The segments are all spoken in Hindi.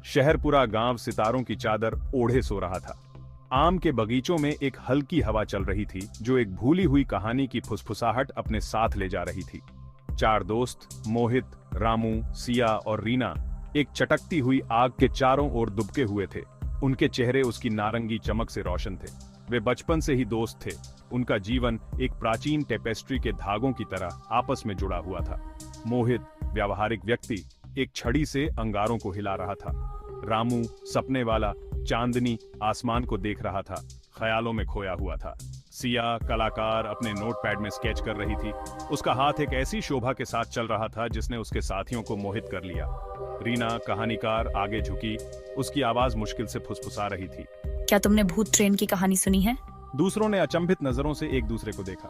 शहर पूरा गांव सितारों की चादर ओढ़े सो रहा था। आम के बगीचों में एक हल्की हवा चल रही थी जो एक भूली हुई कहानी की फुसफुसाहट अपने साथ ले जा रही थी। चार दोस्त मोहित, रामू, सिया और रीना एक चटकती हुई आग के चारों ओर दुबके हुए थे। उनके चेहरे उसकी नारंगी चमक से रोशन थे। वे बचपन से ही दोस्त थे। उनका जीवन एक प्राचीन टेपेस्ट्री के धागों की तरह आपस में जुड़ा हुआ था। मोहित, व्यावहारिक व्यक्ति, एक छड़ी से अंगारों को हिला रहा था। रामू, सपने वाला, चांदनी आसमान को देख रहा था, ख्यालों में खोया हुआ था। सिया, कलाकार, अपने नोटपैड में स्केच कर रही थी। उसका हाथ एक ऐसी शोभा के साथ चल रहा था जिसने उसके साथियों को मोहित कर लिया। रीना, कहानीकार, आगे झुकी, उसकी आवाज मुश्किल से फुसफुसा रही थी। क्या तुमने भूत ट्रेन की कहानी सुनी है? दूसरों ने अचंभित नजरों से एक दूसरे को देखा।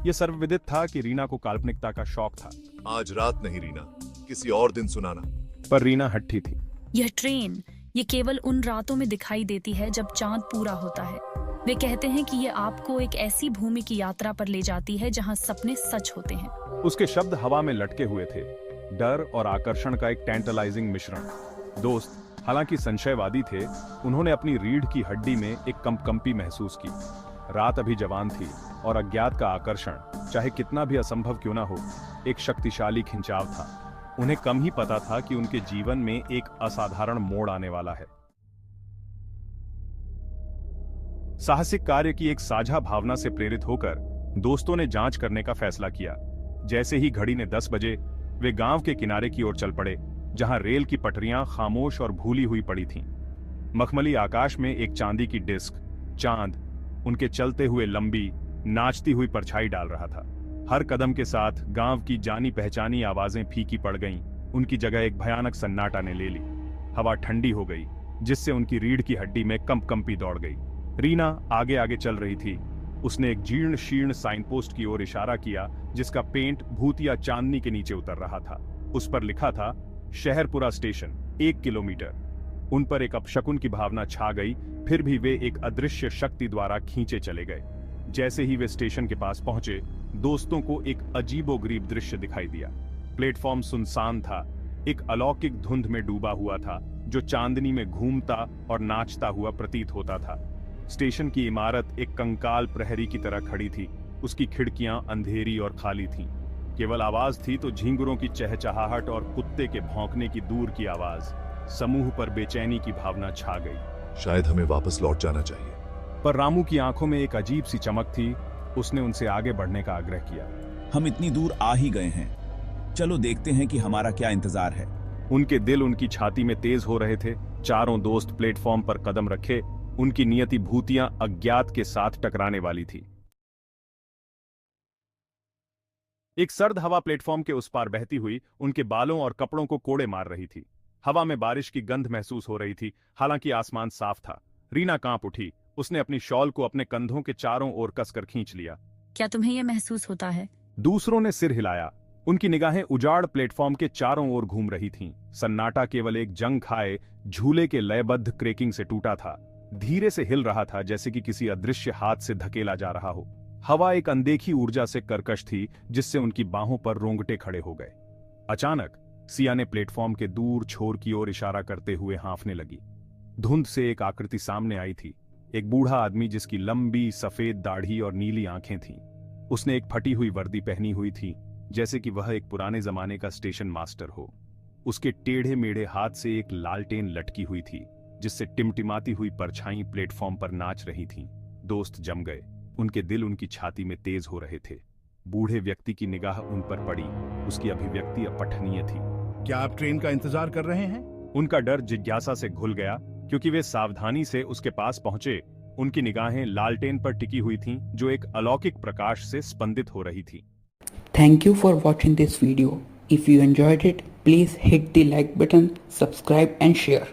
यह सर्वविदित था कि रीना को काल्पनिकता का शौक था। आज रात नहीं रीना, किसी और दिन सुनाना। पर रीना हट्टी थी। यह ट्रेन ये केवल उन रातों में दिखाई देती है जब चांद पूरा होता है। वे कहते हैं कि ये आपको एक ऐसी भूमि की यात्रा पर ले जाती है जहां सपने सच होते हैं। उसके शब्द हवा में लटके हुए थे, डर और आकर्षण का एक टेंटलाइजिंग मिश्रण। दोस्त हालांकि संशयवादी थे, उन्होंने अपनी रीढ़ की हड्डी में एक कंपकंपी महसूस की। रात अभी जवान थी और अज्ञात का आकर्षण, चाहे कितना भी असंभव क्यों ना हो, एक शक्तिशाली खिंचाव था। उन्हें कम ही पता था कि उनके जीवन में एक असाधारण मोड़ आने वाला है। साहसिक कार्य की एक साझा भावना से प्रेरित होकर दोस्तों ने जांच करने का फैसला किया। जैसे ही घड़ी ने 10 बजे, वे गांव के किनारे की ओर चल पड़े, जहां रेल की पटरियां खामोश और भूली हुई पड़ी थीं। मखमली आकाश में एक चांदी की डिस्क, चांद, उनके चलते हुए लंबी, नाचती हुई परछाई डाल रहा था। हर कदम के साथ गांव की जानी पहचानी आवाजें फीकी पड़ गईं। उनकी जगह एक भयानक सन्नाटा ने ले ली। हवा ठंडी हो गई, जिससे उनकी रीढ़ की हड्डी में कंपकंपी दौड़ गई। रीना आगे आगे चल रही थी। उसने एक जीर्ण शीर्ण साइन पोस्ट की ओर इशारा किया, जिसका पेंट भूतिया चांदनी के नीचे उतर रहा था। उस पर लिखा था, शहरपुरा स्टेशन, 1 किलोमीटर। उन पर एक अपशकुन की भावना छा गई, फिर भी वे एक अदृश्य शक्ति द्वारा खींचे चले गए। जैसे ही वे स्टेशन के पास पहुंचे, दोस्तों को एक अजीबोगरीब दृश्य दिखाई दिया। प्लेटफॉर्म सुनसान था, एक अलौकिक धुंध में डूबा हुआ था जो चांदनी में घूमता और नाचता हुआ प्रतीत होता था। स्टेशन की इमारत एक कंकाल प्रहरी की तरह खड़ी थी। उसकी खिड़कियां अंधेरी और खाली थीं। केवल आवाज थी तो झींगुरों की चहचहाहट और कुत्ते के भौंकने की दूर की आवाज। समूह पर बेचैनी की भावना छा गई। शायद हमें वापस लौट जाना चाहिए। पर रामू की आंखों में एक अजीब सी चमक थी। उसने उनसे आगे बढ़ने का आग्रह किया। हम इतनी दूर आ ही गए हैं, चलो देखते हैं कि हमारा क्या इंतजार है। उनके दिल उनकी छाती में तेज हो रहे थे। चारों दोस्त प्लेटफॉर्म पर कदम रखे। उनकी नियति भूतियां अज्ञात के साथ टकराने वाली थी। एक सर्द हवा प्लेटफॉर्म के उस पार बहती हुई उनके बालों और कपड़ों को कोड़े मार रही थी। हवा में बारिश की गंध महसूस हो रही थी, हालांकि आसमान साफ था। रीना कांप उठी। उसने अपनी शॉल को अपने कंधों के चारों ओर कसकर खींच लिया। क्या तुम्हें यह महसूस होता है? दूसरों ने सिर हिलाया। उनकी निगाहें उजाड़ प्लेटफॉर्म के चारों ओर घूम रही थीं। सन्नाटा केवल एक जंग खाए झूले के लयबद्ध क्रेकिंग से टूटा था। धीरे से हिल रहा था, जैसे कि किसी अदृश्य हाथ से धकेला जा रहा हो। हवा एक अनदेखी ऊर्जा से कर्कश थी, जिससे उनकी बाहों पर रोंगटे खड़े हो गए। अचानक सिया ने प्लेटफॉर्म के दूर छोर की ओर इशारा करते हुए हाँफने लगी। धुंध से एक आकृति सामने आई थी, एक बूढ़ा आदमी जिसकी लंबी सफेद दाढ़ी और नीली आंखें थीं। उसने एक फटी हुई वर्दी पहनी हुई थी, जैसे कि वह एक पुराने जमाने का स्टेशन मास्टर हो। उसके टेढ़े मेढ़े हाथ से एक लालटेन लटकी हुई थी, जिससे टिमटिमाती हुई परछाई प्लेटफॉर्म पर नाच रही थीं। दोस्त जम गए। उनके दिल उनकी छाती में तेज हो रहे थे। बूढ़े व्यक्ति की निगाह उन पर पड़ी। उसकी अभिव्यक्ति अपठनीय थी। क्या आप ट्रेन का इंतजार कर रहे हैं? उनका डर जिज्ञासा से घुल गया, क्योंकि वे सावधानी से उसके पास पहुंचे। उनकी निगाहें लालटेन पर टिकी हुई थीं, जो एक अलौकिक प्रकाश से स्पंदित हो रही थी। Thank you for watching this video. If you enjoyed it, please hit the like button, subscribe and share.